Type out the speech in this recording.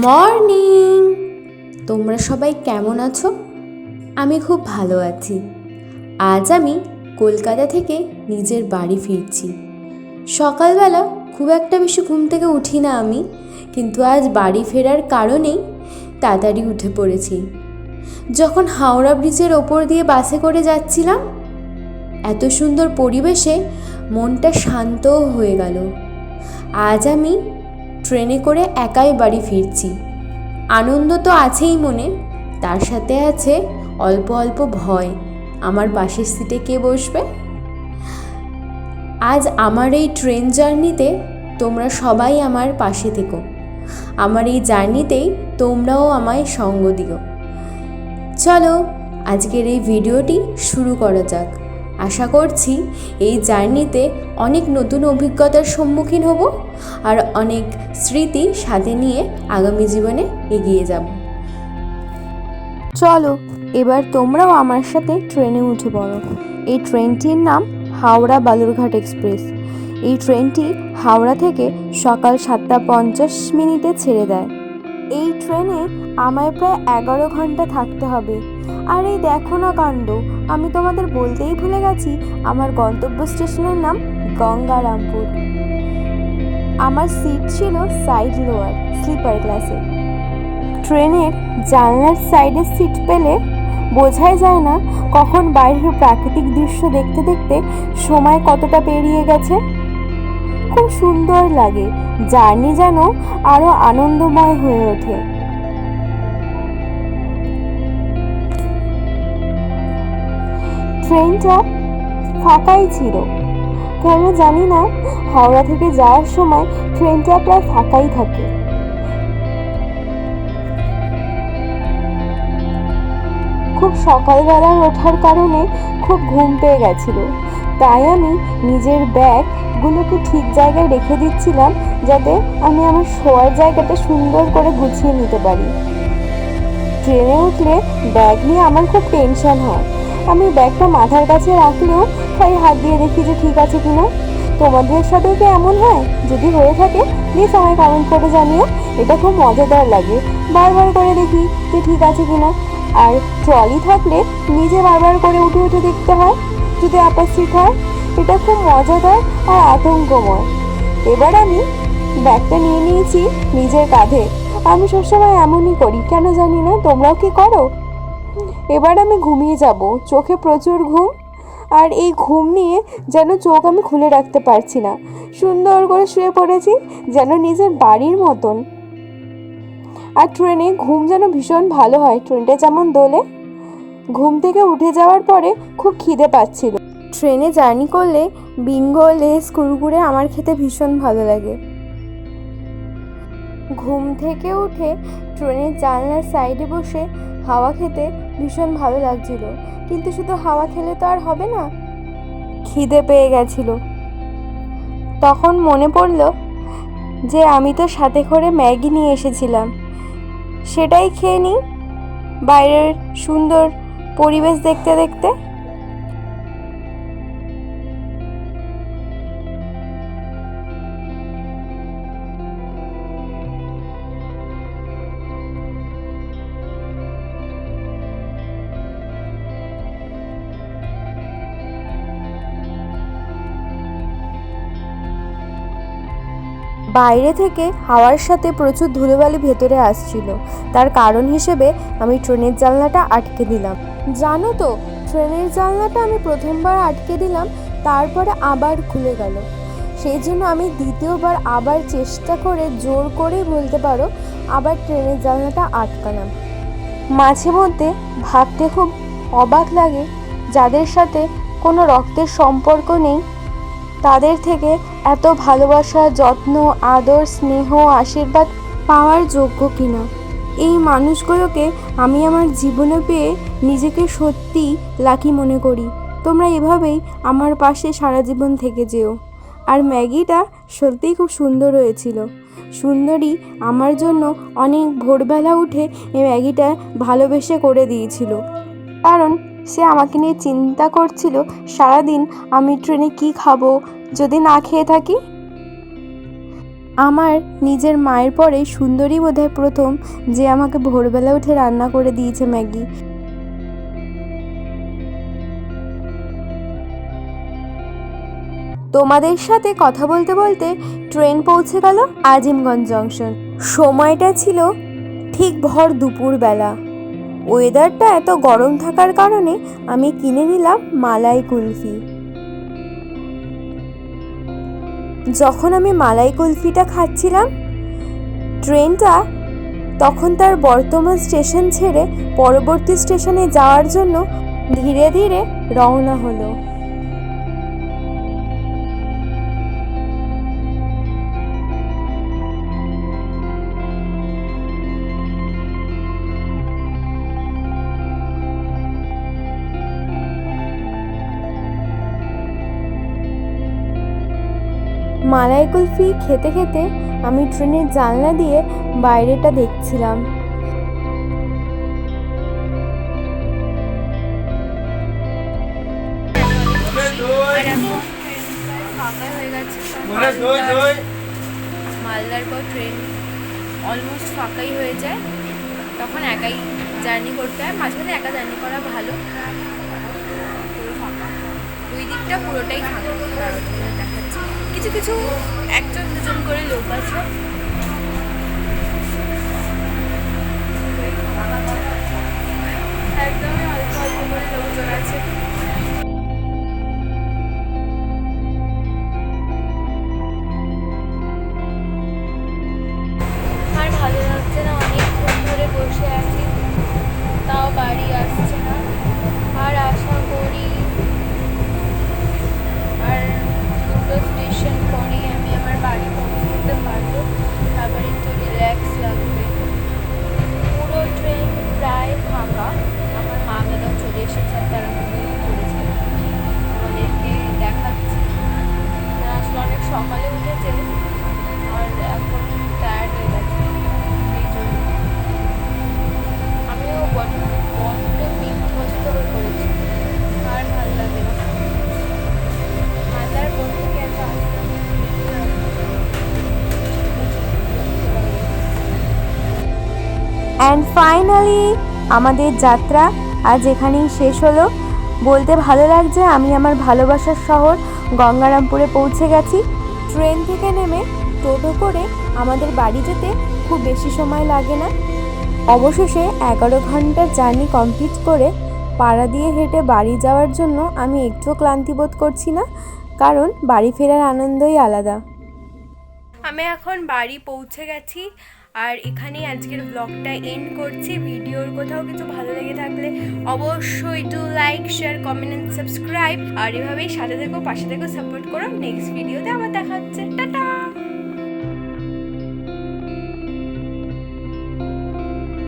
Morning. তোমরা সবাই কেমন আছো? আমি খুব ভালো আছি। আজ আমি কলকাতা থেকে নিজের বাড়ি ফিরছি। সকালবেলা খুব একটা বেশি ঘুম থেকে উঠি না আমি, কিন্তু আজ বাড়ি ফেরার কারণেই তাড়াতাড়ি উঠে পড়েছি। যখন হাওড়া ব্রিজের ওপর দিয়ে বাসে করে যাচ্ছিলাম, এত সুন্দর পরিবেশে মনটা শান্তও হয়ে গেল। আজ আমি ট্রেনে করে একাই বাড়ি ফিরছি। আনন্দ তো আছেই মনে, তার সাথে আছে অল্প অল্প ভয়, আমার পাশের সিটে কে বসবে। আজ আমার এই ট্রেন জার্নিতে তোমরা সবাই আমার পাশে থেকো। আমার এই জার্নিতেই তোমরাও আমায় সঙ্গ দিও। চলো আজকের এই ভিডিওটি শুরু করা যাক। আশা করছি এই জার্নিতে অনেক নতুন অভিজ্ঞতার সম্মুখীন হব আর অনেক স্মৃতি সাথে নিয়ে আগামী জীবনে এগিয়ে যাব। চলো এবার তোমরাও আমার সাথে ট্রেনে উঠে পড়ো। এই ট্রেনটির নাম হাওড়া বালুরঘাট এক্সপ্রেস। এই ট্রেনটি হাওড়া থেকে সকাল 7:50 ছেড়ে দেয়। এই ট্রেনে আমায় প্রায় 11 ঘন্টা থাকতে হবে। আর এই দেখো না কাণ্ড, আমি তোমাদের বলতেই ভুলে গেছি, আমার গন্তব্য স্টেশনের নাম গঙ্গারামপুর। আমার সিট ছিল সাইড লোয়ার স্লিপার ক্লাসে। ট্রেনের জানলার সাইডের সিট পেলে বোঝাই যায় না কখন বাইরের প্রাকৃতিক দৃশ্য দেখতে দেখতে সময় কতটা পেরিয়ে গেছে। খুব সুন্দর লাগে, জার্নি যেন আরো আনন্দময় হয়ে ওঠে। ট্রেনটা ফাঁকাই ছিল, কেন জানি না, হাওড়া থেকে যাওয়ার সময় ট্রেনটা প্রায় ফাঁকাই থাকে। খুব সকালবেলায় ওঠার কারণে খুব ঘুম পেয়ে গেছিল, তাই আমি নিজের ব্যাগগুলোকে ঠিক জায়গায় রেখে দিচ্ছিলাম যাতে আমি আমার শোয়ার জায়গাটা সুন্দর করে গুছিয়ে নিতে পারি। ট্রেনে উঠলে ব্যাগ নিয়ে আমার খুব টেনশন হয়। আমি ব্যাগটা মাথার কাছে রাখলেও তাই হাত দিয়ে দেখি যে ঠিক আছে কিনা। তোমাদের সাথেও কি এমন হয়? যদি হয়ে থাকে প্লিজ আমায় কমেন্ট করে জানিও। এটা খুব মজাদার লাগে, বারবার করে দেখি যে ঠিক আছে কিনা। আর ট্রলি থাকলে নিজে বারবার করে উঠে উঠে দেখতে হয় যদি আপার সিট হয়। এটা খুব মজাদার আর আতঙ্কময়। এবার আমি ব্যাগটা নিয়ে নিয়েছি নিজের কাঁধে। আমি সবসময় এমনই করি, কেন জানি না, তোমরাও কি করো? এবার আমি ঘুমিয়ে যাব, চোখে প্রচুর ঘুম। আর এই ঘুম নিয়ে যেন চোখ আমি খুলে রাখতে পারছি না, সুন্দর করে শুয়ে পড়েছি যেন নিজের বাড়ির মতন। আর ট্রেনে ঘুম যেন ভীষণ ভালো হয়, ট্রেনটা যেমন দোলে। ঘুম থেকে উঠে যাওয়ার পরে খুব খিদে পাচ্ছিল। ট্রেনে জার্নি করলে বিঙ্গো, লেস, কুরকুরে আমার খেতে ভীষণ ভালো লাগে। ঘুম থেকে উঠে ট্রেনের জানলার সাইডে বসে হাওয়া খেতে ভীষণ ভালো লাগছিল, কিন্তু শুধু হাওয়া খেলে তো আর হবে না, খিদে পেয়ে গেছিল। তখন মনে পড়ল যে আমি তো সাথে করে ম্যাগি নিয়ে এসেছিলাম, সেটাই খেয়ে নিই বাইরের সুন্দর পরিবেশ দেখতে দেখতে। বাইরে থেকে হাওয়ার সাথে প্রচুর ধুলোবালি ভেতরে আসছিল, তার কারণ হিসেবে আমি ট্রেনের জানলাটা আটকে দিলাম। জানো তো, ট্রেনের জানলাটা আমি প্রথমবার আটকে দিলাম, তারপরে আবার খুলে গেল। সেই জন্য আমি দ্বিতীয়বার আবার চেষ্টা করে, জোর করে বলতে পারো, আবার ট্রেনের জানলাটা আটকালাম। মাঝে মধ্যে ভাবতে খুব অবাক লাগে, যাদের সাথে কোনো রক্তের সম্পর্ক নেই তাদের থেকে এত ভালোবাসা, যত্ন, আদর, স্নেহ, আশীর্বাদ পাওয়ার যোগ্য কিনা। এই মানুষগুলোকে আমি আমার জীবনে পেয়ে নিজেকে সত্যি লাকি মনে করি। তোমরা এভাবেই আমার পাশে সারা জীবন থেকে যেও। আর ম্যাগিটা সত্যিই খুব সুন্দর হয়েছিল। সুন্দরী আমার জন্য অনেক ভোরবেলা উঠে এই ম্যাগিটা ভালোবেসে করে দিয়েছিল, কারণ সে আমাকে নিয়ে চিন্তা করছিল সারাদিন আমি ট্রেনে কি খাবো যদি না খেয়ে থাকি। আমার নিজের মায়ের পরে সুন্দরী বোধহয় প্রথম যে আমাকে ভোরবেলা উঠে রান্না করে দিয়েছে ম্যাগি। তোমাদের সাথে কথা বলতে বলতে ট্রেন পৌঁছে গেল আজিমগঞ্জ জংশন। সময়টা ছিল ঠিক ভর দুপুরবেলা। ওয়েদারটা এত গরম থাকার কারণে আমি কিনে নিলাম মালাই কুলফি। যখন আমি মালাই কুলফিটা খাচ্ছিলাম, ট্রেনটা তখন তার বর্তমান স্টেশন ছেড়ে পরবর্তী স্টেশনে যাওয়ার জন্য ধীরে ধীরে রওনা হলো। মালাই কুলফি খেতে খেতে আমি ট্রেনের জানলা দিয়ে বাইরেটা দেখছিলাম। মালদার পর ট্রেন অলমোস্ট ফাঁকাই হয়ে যায়, তখন একাই জার্নি করতে হয়। মাঝে মাঝে একা জার্নি করা ভালো। পুরো ফাঁকা, ওই দিকটা পুরোটাই ফাঁকা। দেখাচ্ছে কিছু কিছু একজন দুজন করে লোক আছে। একদমই অল্প অল্প করে লোকজন আছে। আর ভালো লাগছে না, অনেকক্ষণ ধরে বসে আছি, তাও বাড়ি আসছে না। আর আশা করি আর দুটো স্টেশন পরেই আমি আমার বাড়ি পৌঁছে যেতে পারবো, তারপরে একটু রিল্যাক্স লাগবে। পুরো ট্রেন প্রায় ফাঁকা। আমার মা দাদাও চলে এসেছে, তারা ঘুমিয়ে পড়েছে। আমাদেরকে দেখাচ্ছে আসলে অনেক সকালে উঠেছে আর এখন টায়ার্ড হয়ে গেছে, এই জন্য আমিও বড্ড বিধ্বস্ত হয়ে পড়েছি। আর ভালো লাগে না। মালদার বোন থেকে এত আসতে অ্যান্ড ফাইনালি আমাদের যাত্রা আজ এখানেই শেষ হলো। বলতে ভালো লাগছে আমি আমার ভালোবাসার শহর গঙ্গারামপুরে পৌঁছে গেছি। ট্রেন থেকে নেমে টোটো করে আমাদের বাড়ি যেতে খুব বেশি সময় লাগে না। অবশেষে 11 ঘন্টার জার্নি কমপ্লিট করে পাড়া দিয়ে হেঁটে বাড়ি যাওয়ার জন্য আমি একটুও ক্লান্তি বোধ করছি না, কারণ বাড়ি ফেরার আনন্দই আলাদা। আমি এখন বাড়ি পৌঁছে গেছি আর এখানেই আজকের ব্লগটা এন্ড করছি। ভিডিওর কোথাও কিছু ভালো লেগে থাকলে অবশ্যই to like, share, comment and subscribe. আর এভাবেই সাথে থেকো, পাশে থেকো, সাপোর্ট করো। নেক্সট ভিডিওতে আবার দেখা হচ্ছে। টাটা।